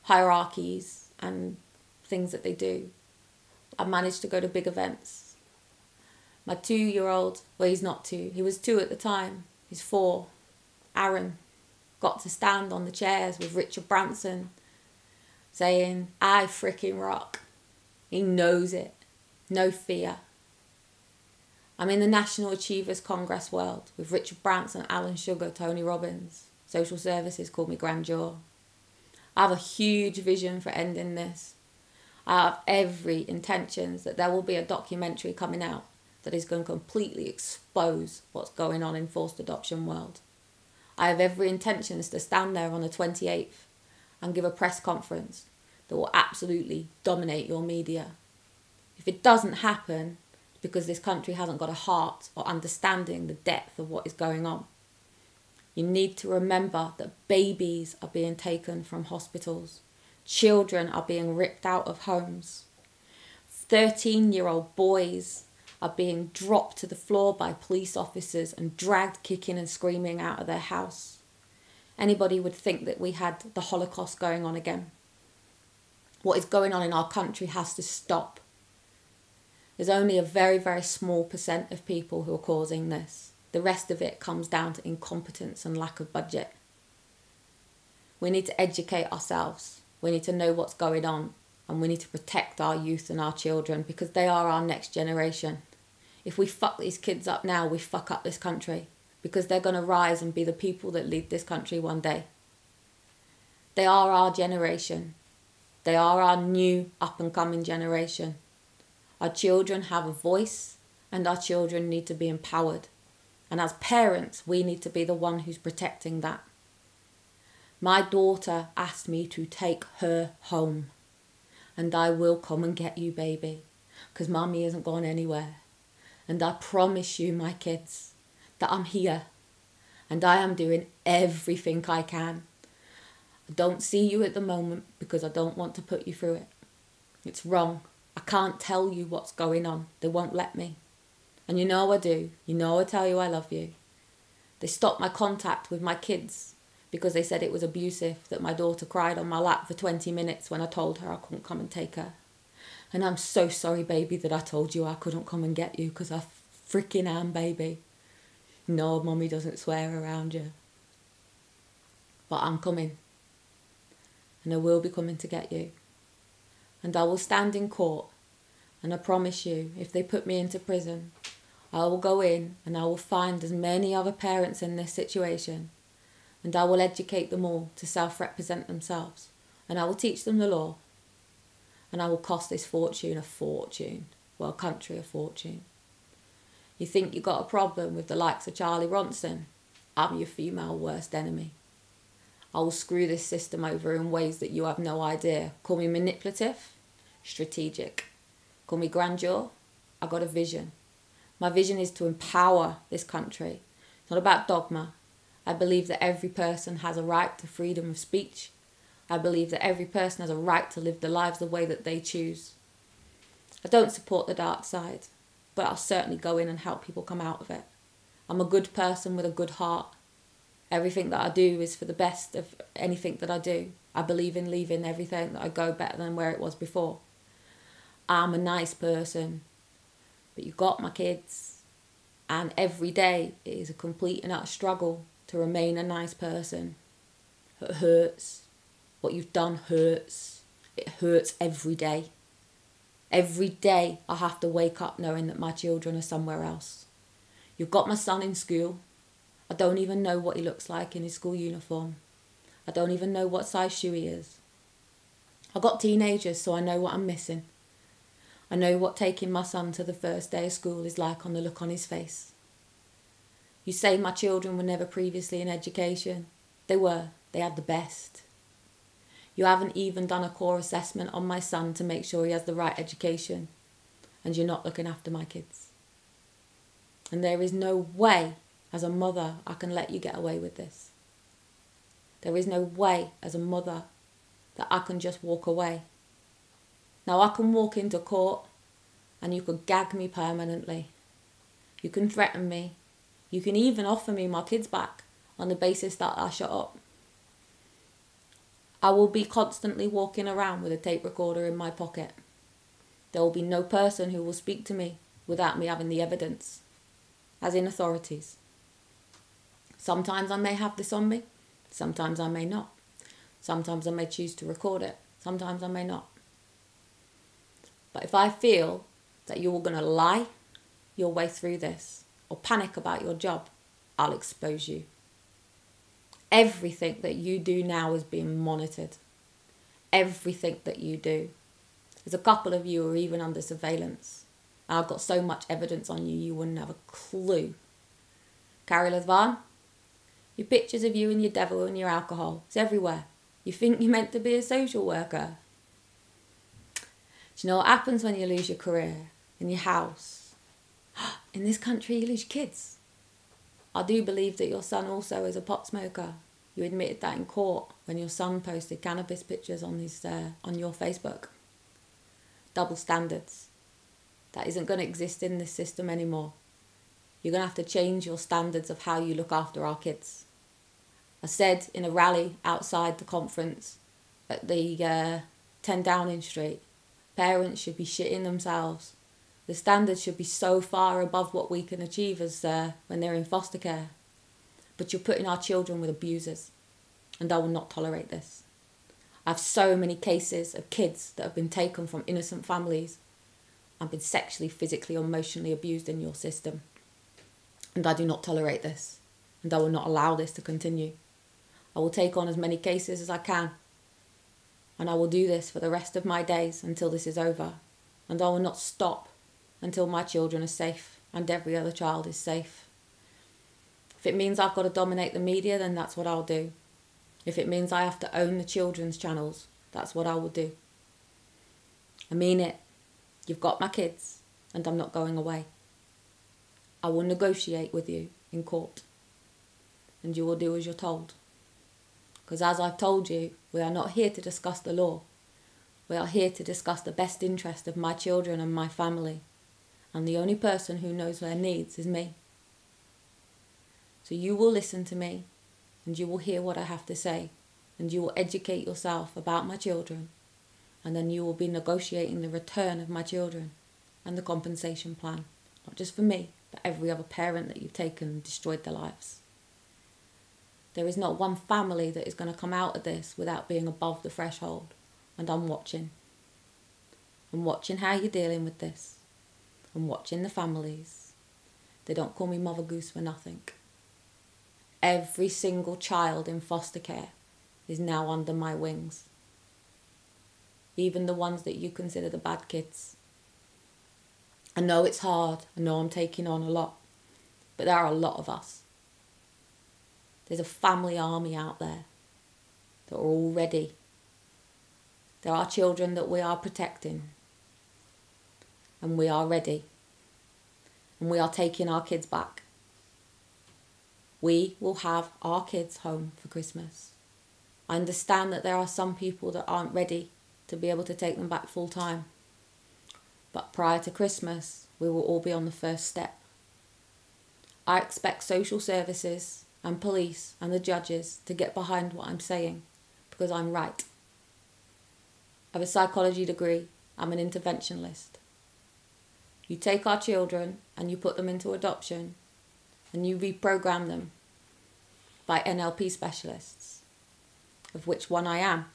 hierarchies and things that they do. I managed to go to big events. My 2-year-old, well, he's not 2, he was 2 at the time, he's 4, Aaron, got to stand on the chairs with Richard Branson saying, I freaking rock. He knows it. No fear. I'm in the National Achievers Congress world with Richard Branson, Alan Sugar, Tony Robbins. Social Services called me Grandeur. I have a huge vision for ending this. I have every intentions that there will be a documentary coming out that is going to completely expose what's going on in forced adoption world. I have every intentions to stand there on the 28th and give a press conference that will absolutely dominate your media. If it doesn't happen, it's because this country hasn't got a heart or understanding the depth of what is going on. You need to remember that babies are being taken from hospitals. Children are being ripped out of homes. 13-year-old boys are being dropped to the floor by police officers and dragged kicking and screaming out of their house. Anybody would think that we had the Holocaust going on again. What is going on in our country has to stop. There's only a very, very small % of people who are causing this. The rest of it comes down to incompetence and lack of budget. We need to educate ourselves. We need to know what's going on, and we need to protect our youth and our children because they are our next generation. If we fuck these kids up now, we fuck up this country because they're going to rise and be the people that lead this country one day. They are our generation. They are our new up-and-coming generation. Our children have a voice and our children need to be empowered. And as parents, we need to be the one who's protecting that. My daughter asked me to take her home. And I will come and get you, baby. Because Mummy isn't gone anywhere. And I promise you, my kids, that I'm here. And I am doing everything I can. I don't see you at the moment because I don't want to put you through it. It's wrong. I can't tell you what's going on. They won't let me. And you know I do. You know I tell you I love you. They stopped my contact with my kids because they said it was abusive that my daughter cried on my lap for 20 minutes when I told her I couldn't come and take her. And I'm so sorry, baby, that I told you I couldn't come and get you because I freaking am, baby. No, Mummy doesn't swear around you. But I'm coming. And I will be coming to get you. And I will stand in court. And I promise you, if they put me into prison, I will go in and I will find as many other parents in this situation. And I will educate them all to self-represent themselves. And I will teach them the law. And I will cost this fortune a fortune. Well, country a fortune. You think you got a problem with the likes of Charlie Ronson? I'm your female worst enemy. I will screw this system over in ways that you have no idea. Call me manipulative, strategic. Call me grandeur. I got a vision. My vision is to empower this country. It's not about dogma. I believe that every person has a right to freedom of speech. I believe that every person has a right to live their lives the way that they choose. I don't support the dark side, but I'll certainly go in and help people come out of it. I'm a good person with a good heart. Everything that I do is for the best of anything that I do. I believe in leaving everything that I go better than where it was before. I'm a nice person, but you got my kids. And every day it is a complete and utter struggle to remain a nice person. It hurts. What you've done hurts. It hurts every day. Every day I have to wake up knowing that my children are somewhere else. You've got my son in school. I don't even know what he looks like in his school uniform. I don't even know what size shoe he is. I've got teenagers, so I know what I'm missing. I know what taking my son to the first day of school is like on the look on his face. You say my children were never previously in education. They were. They had the best. You haven't even done a core assessment on my son to make sure he has the right education. And you're not looking after my kids. And there is no way, as a mother, I can let you get away with this. There is no way, as a mother, that I can just walk away. Now, I can walk into court and you could gag me permanently. You can threaten me. You can even offer me my kids back on the basis that I shut up. I will be constantly walking around with a tape recorder in my pocket. There will be no person who will speak to me without me having the evidence, as in authorities. Sometimes I may have this on me, sometimes I may not. Sometimes I may choose to record it, sometimes I may not. But if I feel that you're going to lie your way through this or panic about your job, I'll expose you. Everything that you do now is being monitored. Everything that you do. There's a couple of you who are even under surveillance. I've got so much evidence on you, you wouldn't have a clue. Carrie Ladvan, your pictures of you and your devil and your alcohol, it's everywhere. You think you're meant to be a social worker. Do you know what happens when you lose your career, in your house? In this country, you lose your kids. I do believe that your son also is a pot smoker. You admitted that in court when your son posted cannabis pictures on your Facebook. Double standards. That isn't going to exist in this system anymore. You're going to have to change your standards of how you look after our kids. I said in a rally outside the conference at the 10 Downing Street, parents should be shitting themselves. The standards should be so far above what we can achieve as when they're in foster care. But you're putting our children with abusers, and I will not tolerate this. I have so many cases of kids that have been taken from innocent families and been sexually, physically, or emotionally abused in your system. And I do not tolerate this, and I will not allow this to continue. I will take on as many cases as I can, and I will do this for the rest of my days until this is over, and I will not stop until my children are safe and every other child is safe. If it means I've got to dominate the media, then that's what I'll do. If it means I have to own the children's channels, that's what I will do. I mean it. You've got my kids, and I'm not going away. I will negotiate with you in court, and you will do as you're told. Because as I've told you, we are not here to discuss the law. We are here to discuss the best interest of my children and my family. And the only person who knows their needs is me. So you will listen to me, and you will hear what I have to say, and you will educate yourself about my children, and then you will be negotiating the return of my children and the compensation plan, not just for me, but every other parent that you've taken and destroyed their lives. There is not one family that is going to come out of this without being above the threshold, and I'm watching. I'm watching how you're dealing with this. I'm watching the families. They don't call me Mother Goose for nothing. Every single child in foster care is now under my wings. Even the ones that you consider the bad kids. I know it's hard. I know I'm taking on a lot. But there are a lot of us. There's a family army out there that are all ready. There are children that we are protecting. And we are ready. And we are taking our kids back. We will have our kids home for Christmas. I understand that there are some people that aren't ready to be able to take them back full time. But prior to Christmas, we will all be on the first step. I expect social services and police and the judges to get behind what I'm saying because I'm right. I have a psychology degree. I'm an interventionist. You take our children and you put them into adoption and you reprogram them by NLP specialists, of which one I am.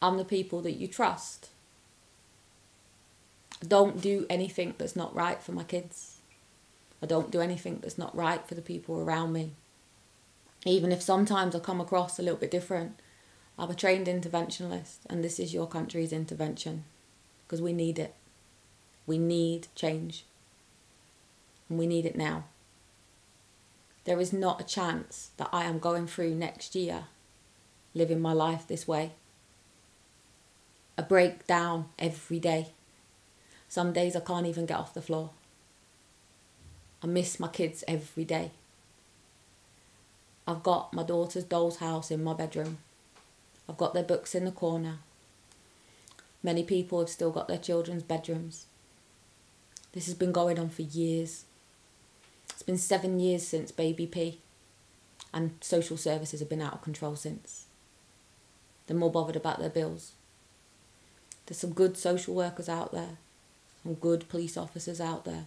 I'm the people that you trust. I don't do anything that's not right for my kids. I don't do anything that's not right for the people around me. Even if sometimes I come across a little bit different, I'm a trained interventionist, and this is your country's intervention because we need it. We need change. And we need it now. There is not a chance that I am going through next year living my life this way. I break down every day. Some days I can't even get off the floor. I miss my kids every day. I've got my daughter's doll's house in my bedroom. I've got their books in the corner. Many people have still got their children's bedrooms. This has been going on for years. It's been 7 years since baby P, and social services have been out of control since. They're more bothered about their bills. There's some good social workers out there, some good police officers out there,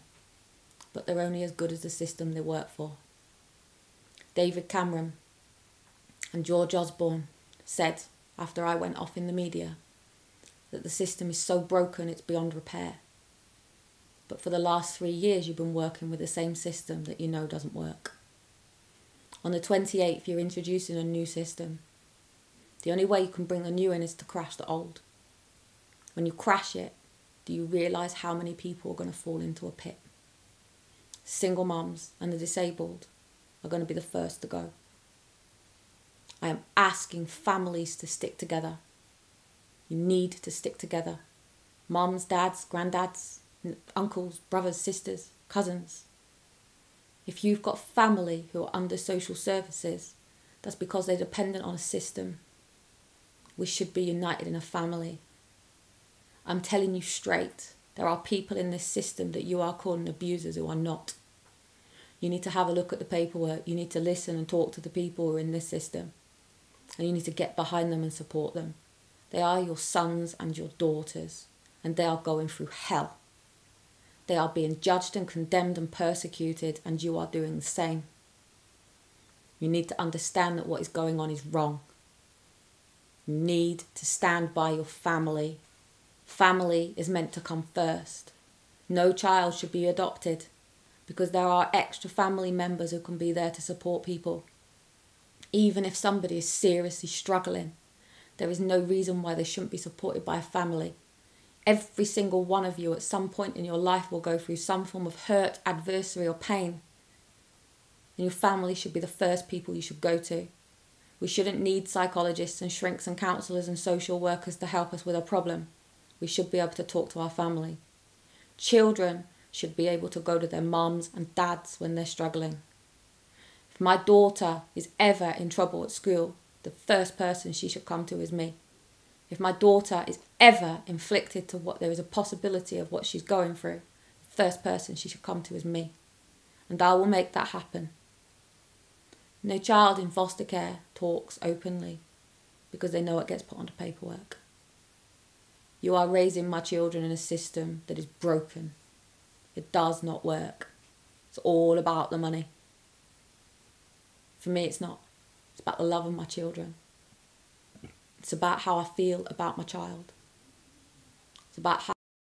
but they're only as good as the system they work for. David Cameron and George Osborne said, after I went off in the media, that the system is so broken it's beyond repair. But for the last 3 years you've been working with the same system that you know doesn't work. On the 28th you're introducing a new system. The only way you can bring the new in is to crash the old. When you crash it, do you realise how many people are going to fall into a pit? Single mums and the disabled are going to be the first to go. I am asking families to stick together. You need to stick together. Mums, dads, granddads, uncles, brothers, sisters, cousins. If you've got family who are under social services, that's because they're dependent on a system. We should be united in a family. I'm telling you straight, there are people in this system that you are calling abusers who are not. You need to have a look at the paperwork. You need to listen and talk to the people who are in this system. And you need to get behind them and support them. They are your sons and your daughters, and they are going through hell. They are being judged and condemned and persecuted, and you are doing the same. You need to understand that what is going on is wrong. You need to stand by your family. Family is meant to come first. No child should be adopted because there are extra family members who can be there to support people. Even if somebody is seriously struggling, there is no reason why they shouldn't be supported by a family. Every single one of you at some point in your life will go through some form of hurt, adversity or pain. And your family should be the first people you should go to. We shouldn't need psychologists and shrinks and counsellors and social workers to help us with a problem. We should be able to talk to our family. Children should be able to go to their mums and dads when they're struggling. If my daughter is ever in trouble at school, the first person she should come to is me. If my daughter is ever inflicted to what there is a possibility of what she's going through, the first person she should come to is me. And I will make that happen. No child in foster care talks openly because they know it gets put onto paperwork. You are raising my children in a system that is broken. It does not work. It's all about the money. For me, it's not. It's about the love of my children. It's about how I feel about my child. It's about how